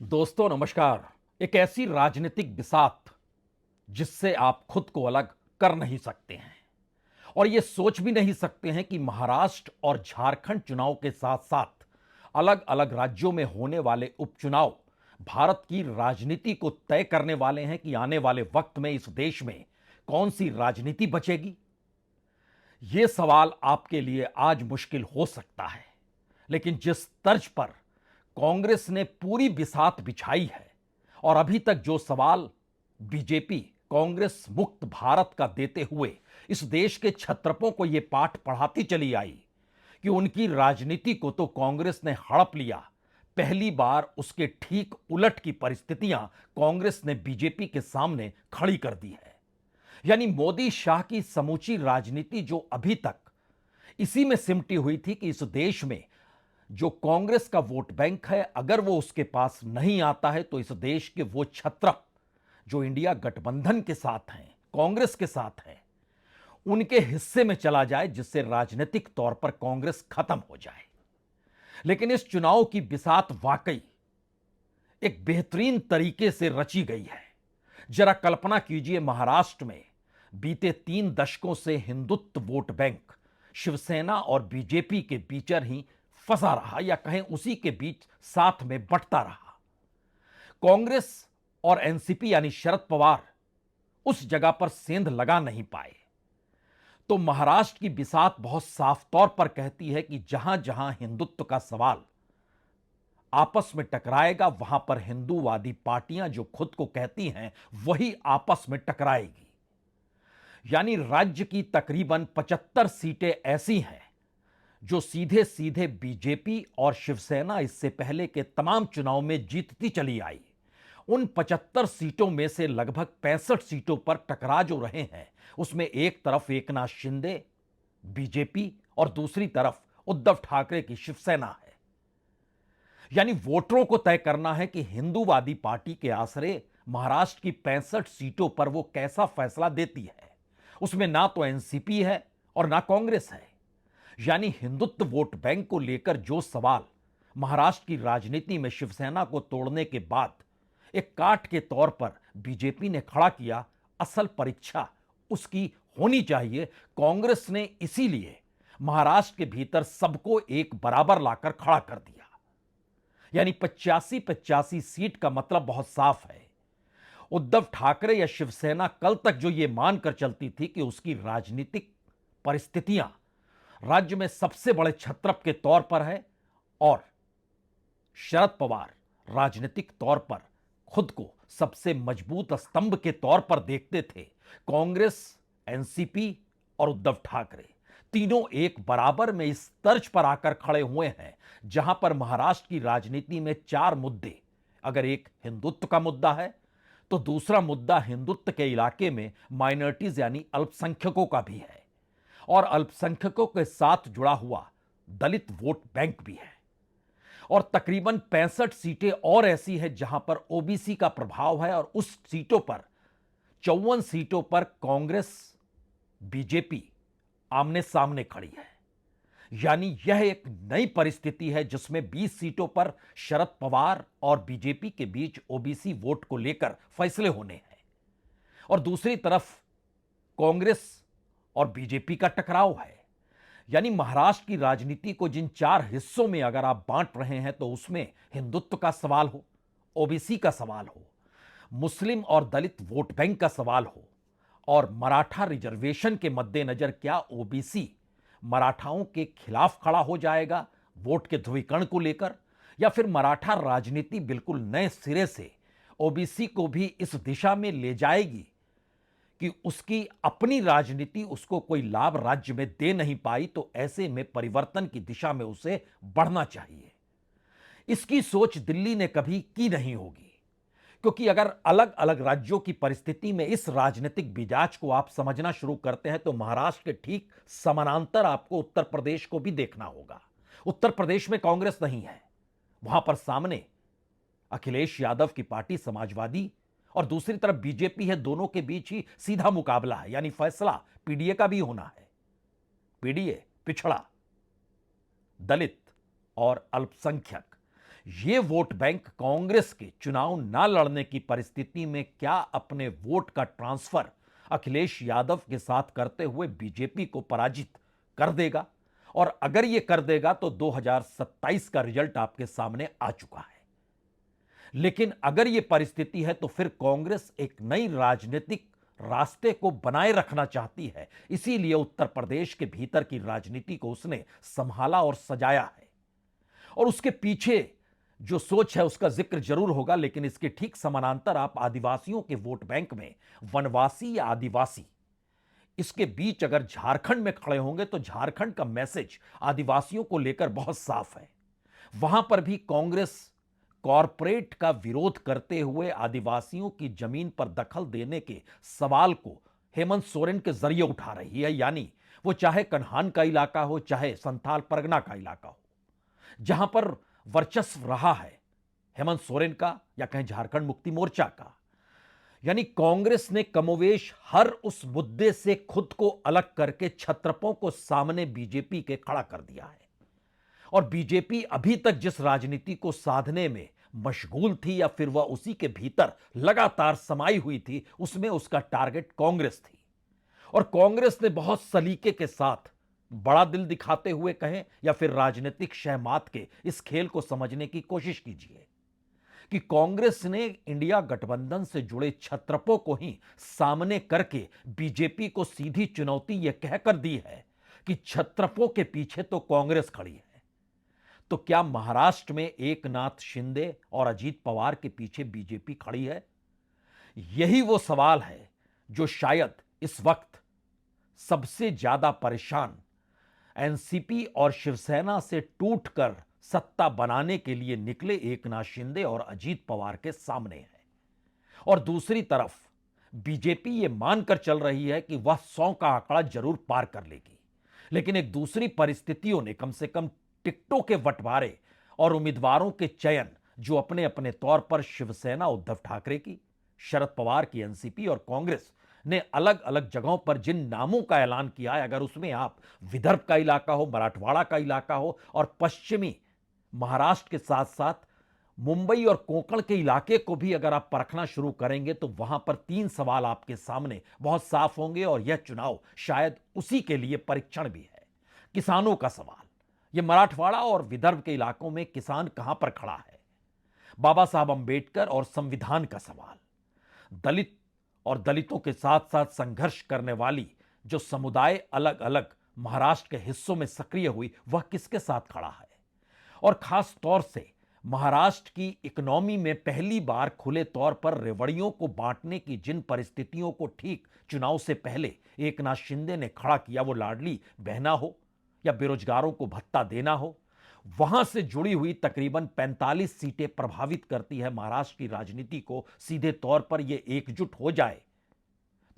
दोस्तों नमस्कार। एक ऐसी राजनीतिक बिसात जिससे आप खुद को अलग कर नहीं सकते हैं और ये सोच भी नहीं सकते हैं कि महाराष्ट्र और झारखंड चुनाव के साथ साथ अलग अलग राज्यों में होने वाले उपचुनाव भारत की राजनीति को तय करने वाले हैं कि आने वाले वक्त में इस देश में कौन सी राजनीति बचेगी। ये सवाल आपके लिए आज मुश्किल हो सकता है, लेकिन जिस तर्ज पर कांग्रेस ने पूरी बिसात बिछाई है और अभी तक जो सवाल बीजेपी कांग्रेस मुक्त भारत का देते हुए इस देश के छत्रपों को यह पाठ पढ़ाती चली आई कि उनकी राजनीति को तो कांग्रेस ने हड़प लिया, पहली बार उसके ठीक उलट की परिस्थितियां कांग्रेस ने बीजेपी के सामने खड़ी कर दी है। यानी मोदी शाह की समूची राजनीति जो अभी तक इसी में सिमटी हुई थी कि इस देश में जो कांग्रेस का वोट बैंक है, अगर वो उसके पास नहीं आता है तो इस देश के वो छत्रप जो इंडिया गठबंधन के साथ हैं, कांग्रेस के साथ हैं, उनके हिस्से में चला जाए, जिससे राजनीतिक तौर पर कांग्रेस खत्म हो जाए। लेकिन इस चुनाव की बिसात वाकई एक बेहतरीन तरीके से रची गई है। जरा कल्पना कीजिए, महाराष्ट्र में बीते 3 दशकों से हिंदुत्व वोट बैंक शिवसेना और बीजेपी के बीच ही फंसा रहा, या कहें उसी के बीच साथ में बंटता रहा। कांग्रेस और एनसीपी यानी शरद पवार उस जगह पर सेंध लगा नहीं पाए। तो महाराष्ट्र की बिसात बहुत साफ तौर पर कहती है कि जहां जहां हिंदुत्व का सवाल आपस में टकराएगा, वहां पर हिंदूवादी पार्टियां जो खुद को कहती हैं वही आपस में टकराएगी। यानी राज्य की तकरीबन 75 सीटें ऐसी हैं जो सीधे सीधे बीजेपी और शिवसेना इससे पहले के तमाम चुनाव में जीतती चली आई। उन 75 सीटों में से लगभग 65 सीटों पर टकरा जो रहे हैं, उसमें एक तरफ एकनाथ शिंदे बीजेपी और दूसरी तरफ उद्धव ठाकरे की शिवसेना है। यानी वोटरों को तय करना है कि हिंदूवादी पार्टी के आसरे महाराष्ट्र की 65 सीटों पर वो कैसा फैसला देती है। उसमें ना तो एनसीपी है और ना कांग्रेस है। यानी हिंदुत्व वोट बैंक को लेकर जो सवाल महाराष्ट्र की राजनीति में शिवसेना को तोड़ने के बाद एक काट के तौर पर बीजेपी ने खड़ा किया, असल परीक्षा उसकी होनी चाहिए। कांग्रेस ने इसीलिए महाराष्ट्र के भीतर सबको एक बराबर लाकर खड़ा कर दिया। यानी 85-85 सीट का मतलब बहुत साफ है। उद्धव ठाकरे या शिवसेना कल तक जो यह मानकर चलती थी कि उसकी राजनीतिक परिस्थितियां राज्य में सबसे बड़े छत्रप के तौर पर है, और शरद पवार राजनीतिक तौर पर खुद को सबसे मजबूत स्तंभ के तौर पर देखते थे, कांग्रेस, एनसीपी और उद्धव ठाकरे तीनों एक बराबर में इस तर्ज पर आकर खड़े हुए हैं, जहां पर महाराष्ट्र की राजनीति में 4 मुद्दे, अगर एक हिंदुत्व का मुद्दा है तो दूसरा मुद्दा हिंदुत्व के इलाके में माइनॉरिटीज यानी अल्पसंख्यकों का भी है, और अल्पसंख्यकों के साथ जुड़ा हुआ दलित वोट बैंक भी है। और तकरीबन 65 सीटें और ऐसी हैं जहां पर ओबीसी का प्रभाव है, और उस सीटों पर 54 सीटों पर कांग्रेस बीजेपी आमने सामने खड़ी है। यानी यह एक नई परिस्थिति है जिसमें 20 सीटों पर शरद पवार और बीजेपी के बीच ओबीसी वोट को लेकर फैसले होने हैं, और दूसरी तरफ कांग्रेस और बीजेपी का टकराव है। यानी महाराष्ट्र की राजनीति को जिन 4 हिस्सों में अगर आप बांट रहे हैं, तो उसमें हिंदुत्व का सवाल हो, ओबीसी का सवाल हो, मुस्लिम और दलित वोट बैंक का सवाल हो, और मराठा रिजर्वेशन के मद्देनजर क्या ओबीसी मराठाओं के खिलाफ खड़ा हो जाएगा वोट के ध्रुवीकरण को लेकर, या फिर मराठा राजनीति बिल्कुल नए सिरे से ओबीसी को भी इस दिशा में ले जाएगी कि उसकी अपनी राजनीति उसको कोई लाभ राज्य में दे नहीं पाई, तो ऐसे में परिवर्तन की दिशा में उसे बढ़ना चाहिए। इसकी सोच दिल्ली ने कभी की नहीं होगी, क्योंकि अगर अलग अलग राज्यों की परिस्थिति में इस राजनीतिक मिजाज को आप समझना शुरू करते हैं, तो महाराष्ट्र के ठीक समानांतर आपको उत्तर प्रदेश को भी देखना होगा। उत्तर प्रदेश में कांग्रेस नहीं है, वहां पर सामने अखिलेश यादव की पार्टी समाजवादी और दूसरी तरफ बीजेपी है। दोनों के बीच ही सीधा मुकाबला है, यानी फैसला पीडीए का भी होना है। पीडीए पिछड़ा, दलित और अल्पसंख्यक, ये वोट बैंक कांग्रेस के चुनाव ना लड़ने की परिस्थिति में क्या अपने वोट का ट्रांसफर अखिलेश यादव के साथ करते हुए बीजेपी को पराजित कर देगा? और अगर ये कर देगा तो 2027 का रिजल्ट आपके सामने आ चुका है। लेकिन अगर यह परिस्थिति है तो फिर कांग्रेस एक नई राजनीतिक रास्ते को बनाए रखना चाहती है। इसीलिए उत्तर प्रदेश के भीतर की राजनीति को उसने संभाला और सजाया है। और उसके पीछे जो सोच है उसका जिक्र जरूर होगा, लेकिन इसके ठीक समानांतर आप आदिवासियों के वोट बैंक में वनवासी या आदिवासी, इसके बीच अगर झारखंड में खड़े होंगे तो झारखंड का मैसेज आदिवासियों को लेकर बहुत साफ है। वहां पर भी कांग्रेस कॉरपोरेट का विरोध करते हुए आदिवासियों की जमीन पर दखल देने के सवाल को हेमंत सोरेन के जरिए उठा रही है। यानी वो चाहे कन्हान का इलाका हो, चाहे संथाल परगना का इलाका हो, जहां पर वर्चस्व रहा है हेमंत सोरेन का या कहें झारखंड मुक्ति मोर्चा का, यानी कांग्रेस ने कमोवेश हर उस मुद्दे से खुद को अलग करके छत्रपों को सामने बीजेपी के खड़ा कर दिया है। और बीजेपी अभी तक जिस राजनीति को साधने में मशगूल थी या फिर वह उसी के भीतर लगातार समाई हुई थी, उसमें उसका टारगेट कांग्रेस थी। और कांग्रेस ने बहुत सलीके के साथ, बड़ा दिल दिखाते हुए कहें या फिर राजनीतिक शहमात के इस खेल को समझने की कोशिश कीजिए कि कांग्रेस ने इंडिया गठबंधन से जुड़े छत्रपों को ही सामने करके बीजेपी को सीधी चुनौती यह कहकर दी है कि छत्रपों के पीछे तो कांग्रेस खड़ी है। तो क्या महाराष्ट्र में एकनाथ शिंदे और अजीत पवार के पीछे बीजेपी खड़ी है? यही वो सवाल है जो शायद इस वक्त सबसे ज्यादा परेशान एनसीपी और शिवसेना से टूटकर सत्ता बनाने के लिए निकले एकनाथ शिंदे और अजीत पवार के सामने है। और दूसरी तरफ बीजेपी यह मानकर चल रही है कि वह 100 का आंकड़ा जरूर पार कर लेगी। लेकिन एक दूसरी परिस्थितियों ने कम से कम टिकटों के बंटवारे और उम्मीदवारों के चयन, जो अपने अपने तौर पर शिवसेना उद्धव ठाकरे की, शरद पवार की एनसीपी और कांग्रेस ने अलग अलग जगहों पर जिन नामों का ऐलान किया है, अगर उसमें आप विदर्भ का इलाका हो, मराठवाड़ा का इलाका हो और पश्चिमी महाराष्ट्र के साथ साथ मुंबई और कोंकण के इलाके को भी अगर आप परखना शुरू करेंगे तो वहां पर 3 सवाल आपके सामने बहुत साफ होंगे। और यह चुनाव शायद उसी के लिए परीक्षण भी है। किसानों का सवाल, यह मराठवाड़ा और विदर्भ के इलाकों में किसान कहां पर खड़ा है? बाबा साहब अंबेडकर और संविधान का सवाल, दलित और दलितों के साथ साथ संघर्ष करने वाली जो समुदाय अलग अलग महाराष्ट्र के हिस्सों में सक्रिय हुई, वह किसके साथ खड़ा है? और खास तौर से महाराष्ट्र की इकोनॉमी में पहली बार खुले तौर पर रेवड़ियों को बांटने की जिन परिस्थितियों को ठीक चुनाव से पहले एकनाथ शिंदे ने खड़ा किया, वो लाडली बहना हो या बेरोजगारों को भत्ता देना हो, वहां से जुड़ी हुई तकरीबन 45 सीटें प्रभावित करती है महाराष्ट्र की राजनीति को। सीधे तौर पर यह एकजुट हो जाए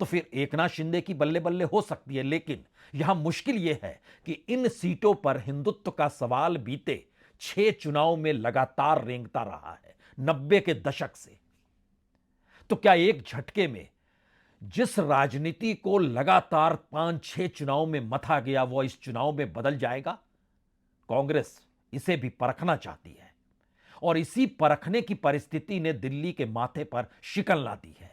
तो फिर एकनाथ शिंदे की बल्ले बल्ले हो सकती है। लेकिन यहां मुश्किल यह है कि इन सीटों पर हिंदुत्व का सवाल बीते 6 चुनाव में लगातार रेंगता रहा है, 90 के दशक से। तो क्या एक झटके में जिस राजनीति को लगातार 5-6 चुनाव में मथा गया, वो इस चुनाव में बदल जाएगा? कांग्रेस इसे भी परखना चाहती है और इसी परखने की परिस्थिति ने दिल्ली के माथे पर शिकन ला दी है।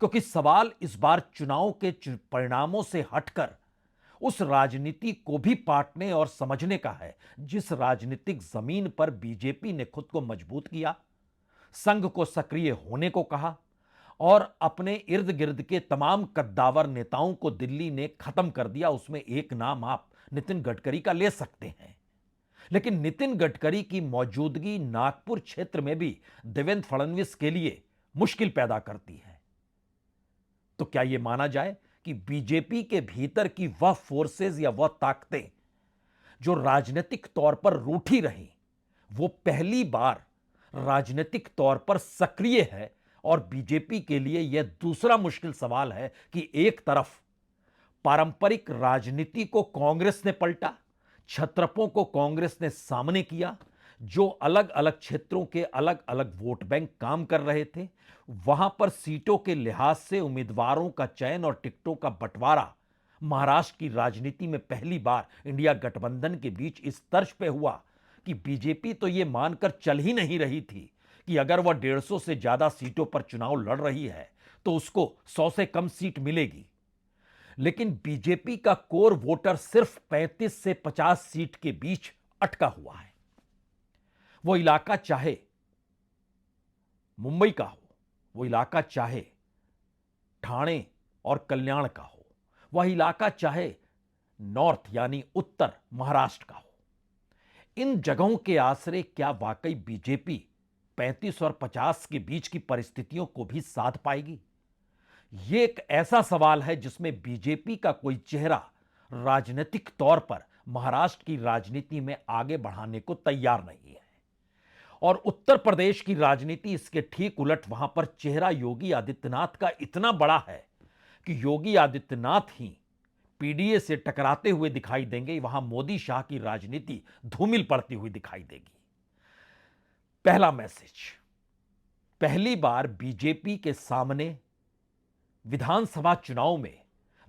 क्योंकि सवाल इस बार चुनाव के परिणामों से हटकर उस राजनीति को भी पाटने और समझने का है जिस राजनीतिक जमीन पर बीजेपी ने खुद को मजबूत किया, संघ को सक्रिय होने को कहा और अपने इर्द गिर्द के तमाम कद्दावर नेताओं को दिल्ली ने खत्म कर दिया। उसमें एक नाम आप नितिन गडकरी का ले सकते हैं। लेकिन नितिन गडकरी की मौजूदगी नागपुर क्षेत्र में भी देवेंद्र फडणवीस के लिए मुश्किल पैदा करती है। तो क्या यह माना जाए कि बीजेपी के भीतर की वह फोर्सेस या वह ताकतें जो राजनीतिक तौर पर रूठी रही, वो पहली बार राजनीतिक तौर पर सक्रिय है? और बीजेपी के लिए यह दूसरा मुश्किल सवाल है कि एक तरफ पारंपरिक राजनीति को कांग्रेस ने पलटा, छत्रपों को कांग्रेस ने सामने किया, जो अलग अलग क्षेत्रों के अलग अलग वोट बैंक काम कर रहे थे, वहां पर सीटों के लिहाज से उम्मीदवारों का चयन और टिकटों का बंटवारा महाराष्ट्र की राजनीति में पहली बार इंडिया गठबंधन के बीच इस तर्ज पे हुआ कि बीजेपी तो यह मानकर चल ही नहीं रही थी कि अगर वह 150 से ज्यादा सीटों पर चुनाव लड़ रही है तो उसको 100 से कम सीट मिलेगी। लेकिन बीजेपी का कोर वोटर सिर्फ 35 से 50 सीट के बीच अटका हुआ है। वो इलाका चाहे मुंबई का हो, वो इलाका चाहे ठाणे और कल्याण का हो, वह इलाका चाहे नॉर्थ यानी उत्तर महाराष्ट्र का हो, इन जगहों के आसरे क्या वाकई बीजेपी 35 और 50 के बीच की परिस्थितियों को भी साध पाएगी? यह एक ऐसा सवाल है जिसमें बीजेपी का कोई चेहरा राजनीतिक तौर पर महाराष्ट्र की राजनीति में आगे बढ़ाने को तैयार नहीं है। और उत्तर प्रदेश की राजनीति इसके ठीक उलट, वहां पर चेहरा योगी आदित्यनाथ का इतना बड़ा है कि योगी आदित्यनाथ ही पीडीए से टकराते हुए दिखाई देंगे, वहां मोदी शाह की राजनीति धूमिल पड़ती हुई दिखाई देगी। पहला मैसेज, पहली बार बीजेपी के सामने विधानसभा चुनाव में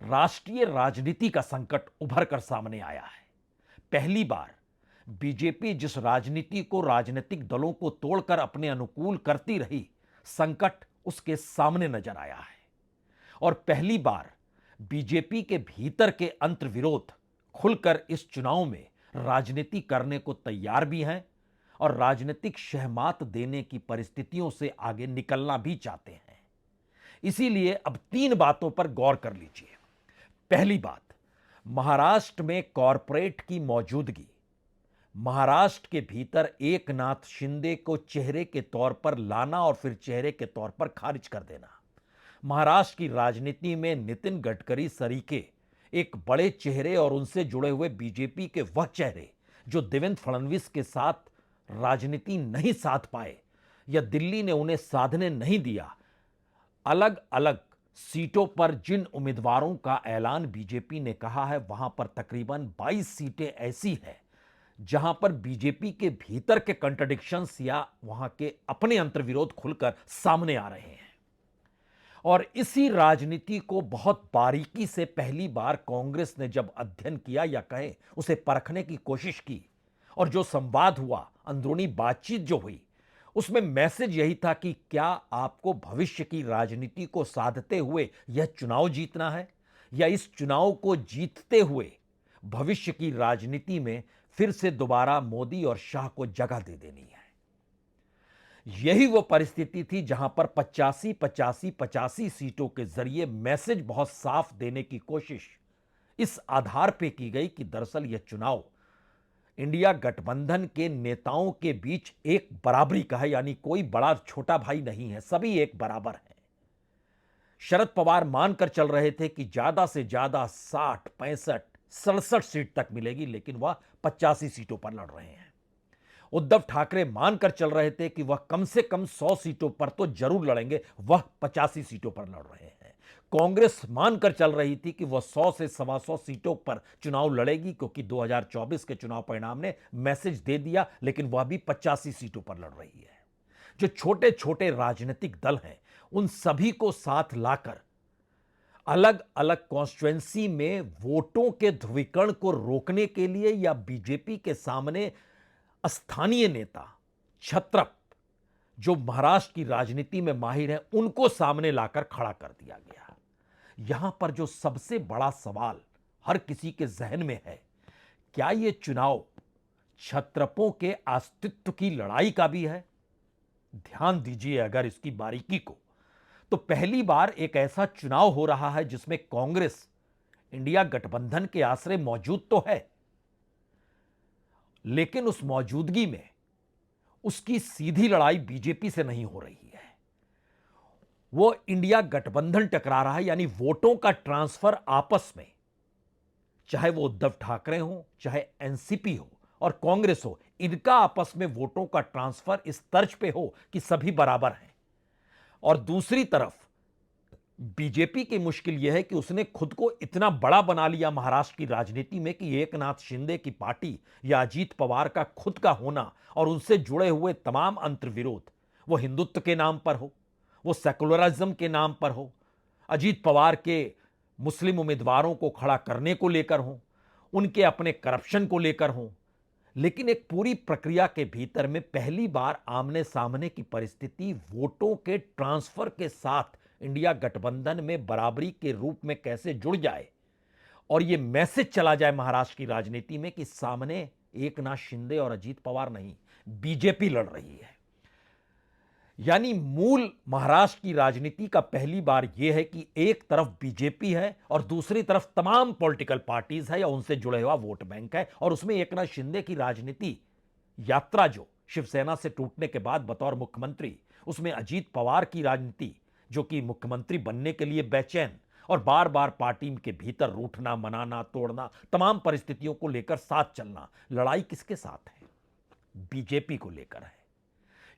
राष्ट्रीय राजनीति का संकट उभर कर सामने आया है। पहली बार बीजेपी जिस राजनीति को राजनीतिक दलों को तोड़कर अपने अनुकूल करती रही, संकट उसके सामने नजर आया है। और पहली बार बीजेपी के भीतर के अंतर्विरोध खुलकर इस चुनाव में राजनीति करने को तैयार भी हैं और राजनीतिक शहमात देने की परिस्थितियों से आगे निकलना भी चाहते हैं। इसीलिए अब 3 बातों पर गौर कर लीजिए। पहली बात, महाराष्ट्र में कॉरपोरेट की मौजूदगी, महाराष्ट्र के भीतर एकनाथ शिंदे को चेहरे के तौर पर लाना और फिर चेहरे के तौर पर खारिज कर देना। महाराष्ट्र की राजनीति में नितिन गडकरी सरीके एक बड़े चेहरे और उनसे जुड़े हुए बीजेपी के वह चेहरे जो देवेंद्र फडणवीस के साथ राजनीति नहीं साध पाए या दिल्ली ने उन्हें साधने नहीं दिया, अलग अलग सीटों पर जिन उम्मीदवारों का ऐलान बीजेपी ने कहा है, वहां पर तकरीबन 22 सीटें ऐसी हैं जहां पर बीजेपी के भीतर के कंट्राडिक्शंस या वहां के अपने अंतर्विरोध खुलकर सामने आ रहे हैं। और इसी राजनीति को बहुत बारीकी से पहली बार कांग्रेस ने जब अध्ययन किया या कहे उसे परखने की कोशिश की, और जो संवाद हुआ, अंदरूनी बातचीत जो हुई, उसमें मैसेज यही था कि क्या आपको भविष्य की राजनीति को साधते हुए यह चुनाव जीतना है या इस चुनाव को जीतते हुए भविष्य की राजनीति में फिर से दोबारा मोदी और शाह को जगह दे देनी है। यही वो परिस्थिति थी जहां पर 85 सीटों के जरिए मैसेज बहुत साफ देने की कोशिश इस आधार पे की गई कि दरअसल यह चुनाव इंडिया गठबंधन के नेताओं के बीच एक बराबरी का है, यानी कोई बड़ा छोटा भाई नहीं है, सभी एक बराबर हैं। शरद पवार मानकर चल रहे थे कि ज्यादा से ज्यादा 60, 65, 67 सीट तक मिलेगी, लेकिन वह 85 सीटों पर लड़ रहे हैं। उद्धव ठाकरे मानकर चल रहे थे कि वह कम से कम 100 सीटों पर तो जरूर लड़ेंगे, वह 85 सीटों पर लड़ रहे हैं। कांग्रेस मानकर चल रही थी कि वह 100 से 125 सीटों पर चुनाव लड़ेगी, क्योंकि 2024 के चुनाव परिणाम ने मैसेज दे दिया, लेकिन वह भी 85 सीटों पर लड़ रही है। जो छोटे छोटे राजनीतिक दल हैं, उन सभी को साथ लाकर अलग अलग कॉन्स्टिट्यूएंसी में वोटों के ध्रुवीकरण को रोकने के लिए या बीजेपी के सामने स्थानीय नेता छत्रप जो महाराष्ट्र की राजनीति में माहिर हैं, उनको सामने लाकर खड़ा कर दिया गया। यहां पर जो सबसे बड़ा सवाल हर किसी के जहन में है, क्या यह चुनाव छत्रपों के अस्तित्व की लड़ाई का भी है? ध्यान दीजिए अगर इसकी बारीकी को, तो पहली बार एक ऐसा चुनाव हो रहा है जिसमें कांग्रेस इंडिया गठबंधन के आश्रय मौजूद तो है, लेकिन उस मौजूदगी में उसकी सीधी लड़ाई बीजेपी से नहीं हो रही है। वो इंडिया गठबंधन टकरा रहा है, यानी वोटों का ट्रांसफर आपस में, चाहे वो उद्धव ठाकरे हो, चाहे एनसीपी हो और कांग्रेस हो, इनका आपस में वोटों का ट्रांसफर इस तर्ज पे हो कि सभी बराबर हैं। और दूसरी तरफ बीजेपी की मुश्किल यह है कि उसने खुद को इतना बड़ा बना लिया महाराष्ट्र की राजनीति में कि एकनाथ शिंदे की पार्टी या अजीत पवार का खुद का होना और उनसे जुड़े हुए तमाम अंतर्विरोध, वो हिंदुत्व के नाम पर हो, वो सेकुलरिज्म के नाम पर हो, अजीत पवार के मुस्लिम उम्मीदवारों को खड़ा करने को लेकर हो, उनके अपने करप्शन को लेकर हो, लेकिन एक पूरी प्रक्रिया के भीतर में पहली बार आमने सामने की परिस्थिति वोटों के ट्रांसफर के साथ इंडिया गठबंधन में बराबरी के रूप में कैसे जुड़ जाए और यह मैसेज चला जाए महाराष्ट्र की राजनीति में कि सामने एकनाथ शिंदे और अजीत पवार नहीं, बीजेपी लड़ रही है। यानी मूल महाराष्ट्र की राजनीति का पहली बार यह है कि एक तरफ बीजेपी है और दूसरी तरफ तमाम पॉलिटिकल पार्टीज है या उनसे जुड़े हुआ वोट बैंक है, और उसमें एकनाथ शिंदे की राजनीति यात्रा जो शिवसेना से टूटने के बाद बतौर मुख्यमंत्री, उसमें अजीत पवार की राजनीति जो कि मुख्यमंत्री बनने के लिए बेचैन और बार बार पार्टी के भीतर रूठना, मनाना, तोड़ना, तमाम परिस्थितियों को लेकर साथ चलना। लड़ाई किसके साथ है? बीजेपी को लेकर है।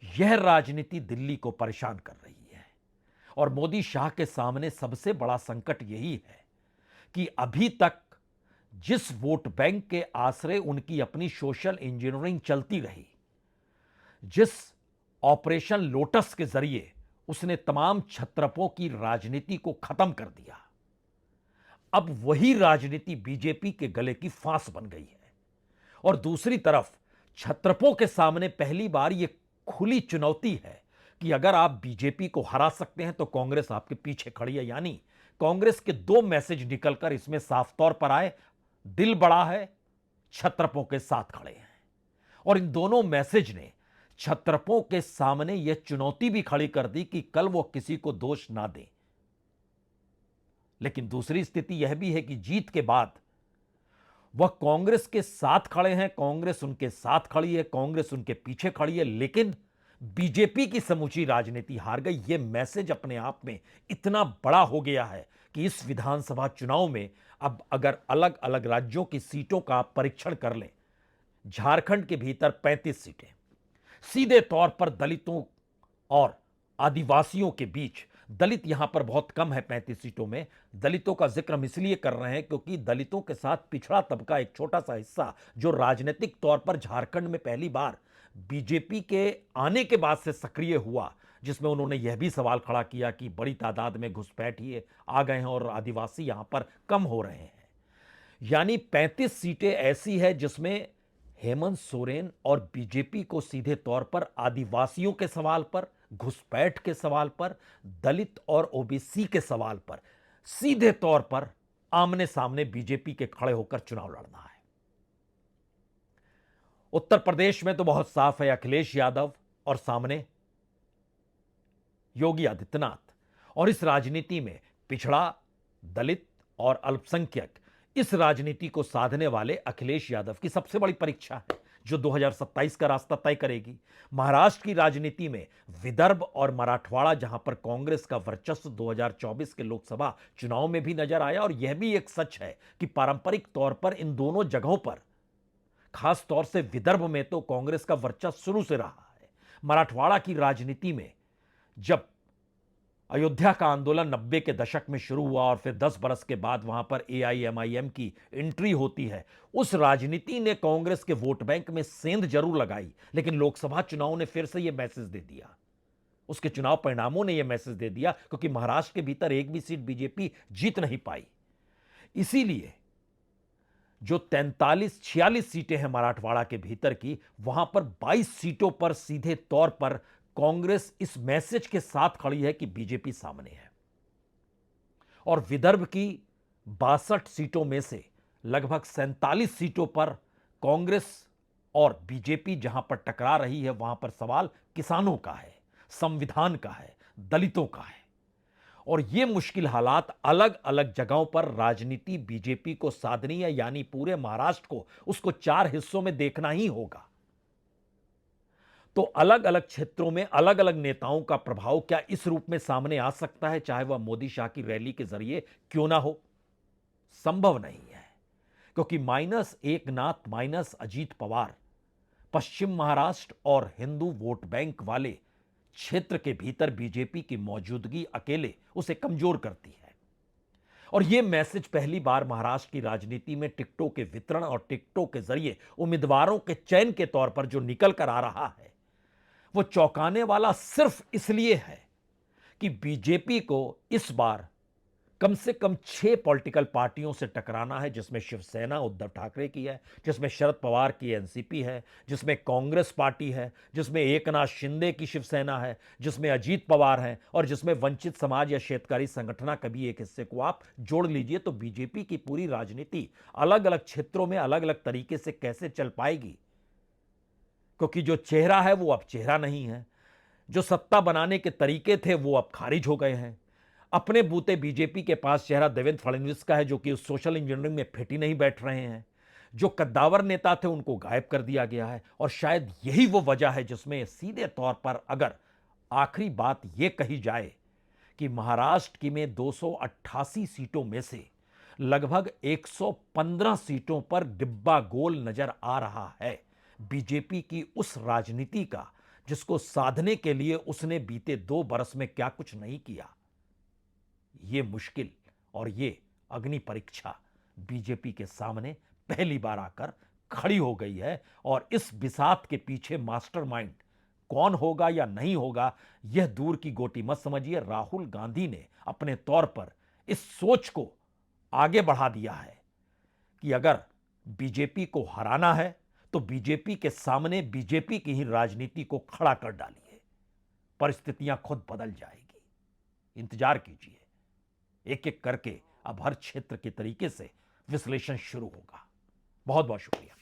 यह राजनीति दिल्ली को परेशान कर रही है और मोदी शाह के सामने सबसे बड़ा संकट यही है कि अभी तक जिस वोट बैंक के आश्रय उनकी अपनी सोशल इंजीनियरिंग चलती रही, जिस ऑपरेशन लोटस के जरिए उसने तमाम छत्रपों की राजनीति को खत्म कर दिया, अब वही राजनीति बीजेपी के गले की फांस बन गई है। और दूसरी तरफ छत्रपों के सामने पहली बार यह खुली चुनौती है कि अगर आप बीजेपी को हरा सकते हैं तो कांग्रेस आपके पीछे खड़ी है। यानी कांग्रेस के दो मैसेज निकलकर इसमें साफ तौर पर आए, दिल बड़ा है, छत्रपों के साथ खड़े हैं। और इन दोनों मैसेज ने छत्रपों के सामने यह चुनौती भी खड़ी कर दी कि कल वो किसी को दोष ना दें। लेकिन दूसरी स्थिति यह भी है कि जीत के बाद वह कांग्रेस के साथ खड़े हैं, कांग्रेस उनके साथ खड़ी है, कांग्रेस उनके पीछे खड़ी है, लेकिन बीजेपी की समूची राजनीति हार गई। यह मैसेज अपने आप में इतना बड़ा हो गया है कि इस विधानसभा चुनाव में अब अगर अलग अलग राज्यों की सीटों का आप परीक्षण कर लें, झारखंड के भीतर 35 सीटें सीधे तौर पर दलितों और आदिवासियों के बीच, दलित यहां पर बहुत कम है 35 सीटों में। दलितों का जिक्र हम इसलिए कर रहे हैं क्योंकि दलितों के साथ पिछड़ा तबका एक छोटा सा हिस्सा जो राजनीतिक तौर पर झारखंड में पहली बार बीजेपी के आने के बाद से सक्रिय हुआ, जिसमें उन्होंने यह भी सवाल खड़ा किया कि बड़ी तादाद में घुसपैठिए आ गए हैं और आदिवासी यहां पर कम हो रहे हैं। यानी 35 सीटें ऐसी है जिसमें हेमंत सोरेन और बीजेपी को सीधे तौर पर आदिवासियों के सवाल पर, घुसपैठ के सवाल पर, दलित और ओबीसी के सवाल पर सीधे तौर पर आमने सामने बीजेपी के खड़े होकर चुनाव लड़ना है। उत्तर प्रदेश में तो बहुत साफ है, अखिलेश यादव और सामने योगी आदित्यनाथ। और इस राजनीति में पिछड़ा, दलित और अल्पसंख्यक, इस राजनीति को साधने वाले अखिलेश यादव की सबसे बड़ी परीक्षा है जो 2027 का रास्ता तय करेगी। महाराष्ट्र की राजनीति में विदर्भ और मराठवाड़ा, जहां पर कांग्रेस का वर्चस्व 2024 के लोकसभा चुनाव में भी नजर आया, और यह भी एक सच है कि पारंपरिक तौर पर इन दोनों जगहों पर, खास तौर से विदर्भ में तो कांग्रेस का वर्चस्व शुरू से रहा है। मराठवाड़ा की राजनीति में जब अयोध्या का आंदोलन 90 के दशक में शुरू हुआ और फिर 10 बरस के बाद वहां पर एआईएमआईएम की एंट्री होती है, उस राजनीति ने कांग्रेस के वोट बैंक में सेंध जरूर लगाई, लेकिन लोकसभा चुनाव ने फिर से यह मैसेज दे दिया, उसके चुनाव परिणामों ने यह मैसेज दे दिया, क्योंकि महाराष्ट्र के भीतर एक भी सीट बीजेपी जीत नहीं पाई। इसीलिए जो 43-46 सीटें हैं मराठवाड़ा के भीतर की, वहां पर 22 सीटों पर सीधे तौर पर कांग्रेस इस मैसेज के साथ खड़ी है कि बीजेपी सामने है। और विदर्भ की 62 सीटों में से लगभग 47 सीटों पर कांग्रेस और बीजेपी जहां पर टकरा रही है, वहां पर सवाल किसानों का है, संविधान का है, दलितों का है। और ये मुश्किल हालात अलग अलग जगहों पर राजनीति बीजेपी को साधनी है, यानी पूरे महाराष्ट्र को उसको 4 हिस्सों में देखना ही होगा। तो अलग अलग क्षेत्रों में अलग अलग नेताओं का प्रभाव क्या इस रूप में सामने आ सकता है, चाहे वह मोदी शाह की रैली के जरिए क्यों ना हो? संभव नहीं है, क्योंकि माइनस एकनाथ, माइनस अजीत पवार पश्चिम महाराष्ट्र और हिंदू वोट बैंक वाले क्षेत्र के भीतर बीजेपी की मौजूदगी अकेले उसे कमजोर करती है। और यह मैसेज पहली बार महाराष्ट्र की राजनीति में टिकटों के वितरण और टिकटों के जरिए उम्मीदवारों के चयन के तौर पर जो निकल कर आ रहा है, वो चौंकाने वाला सिर्फ इसलिए है कि बीजेपी को इस बार कम से कम 6 पॉलिटिकल पार्टियों से टकराना है, जिसमें शिवसेना उद्धव ठाकरे की है, जिसमें शरद पवार की एनसीपी है, जिसमें कांग्रेस पार्टी है, जिसमें एकनाथ शिंदे की शिवसेना है, जिसमें अजीत पवार है और जिसमें वंचित समाज या शेतकारी संगठन का भी एक हिस्से को आप जोड़ लीजिए तो बीजेपी की पूरी राजनीति अलग अलग क्षेत्रों में अलग अलग तरीके से कैसे चल पाएगी। क्योंकि जो चेहरा है वो अब चेहरा नहीं है, जो सत्ता बनाने के तरीके थे वो अब खारिज हो गए हैं। अपने बूते बीजेपी के पास चेहरा देवेंद्र फडणवीस का है, जो कि उस सोशल इंजीनियरिंग में फिट ही नहीं बैठ रहे हैं। जो कद्दावर नेता थे उनको गायब कर दिया गया है और शायद यही वो वजह है जिसमें सीधे तौर पर अगर आखिरी बात यह कही जाए कि महाराष्ट्र की में 288 सीटों में से लगभग 115 सीटों पर डिब्बा गोल नजर आ रहा है बीजेपी की उस राजनीति का, जिसको साधने के लिए उसने बीते 2 बरस में क्या कुछ नहीं किया। ये मुश्किल और ये अग्नि परीक्षा बीजेपी के सामने पहली बार आकर खड़ी हो गई है और इस बिसात के पीछे मास्टरमाइंड कौन होगा या नहीं होगा, यह दूर की गोटी मत समझिए। राहुल गांधी ने अपने तौर पर इस सोच को आगे बढ़ा दिया है कि अगर बीजेपी को हराना है तो बीजेपी के सामने बीजेपी की ही राजनीति को खड़ा कर डालिए, परिस्थितियां खुद बदल जाएगी। इंतजार कीजिए, एक एक करके अब हर क्षेत्र के तरीके से विश्लेषण शुरू होगा। बहुत बहुत शुक्रिया,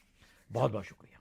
बहुत बहुत शुक्रिया।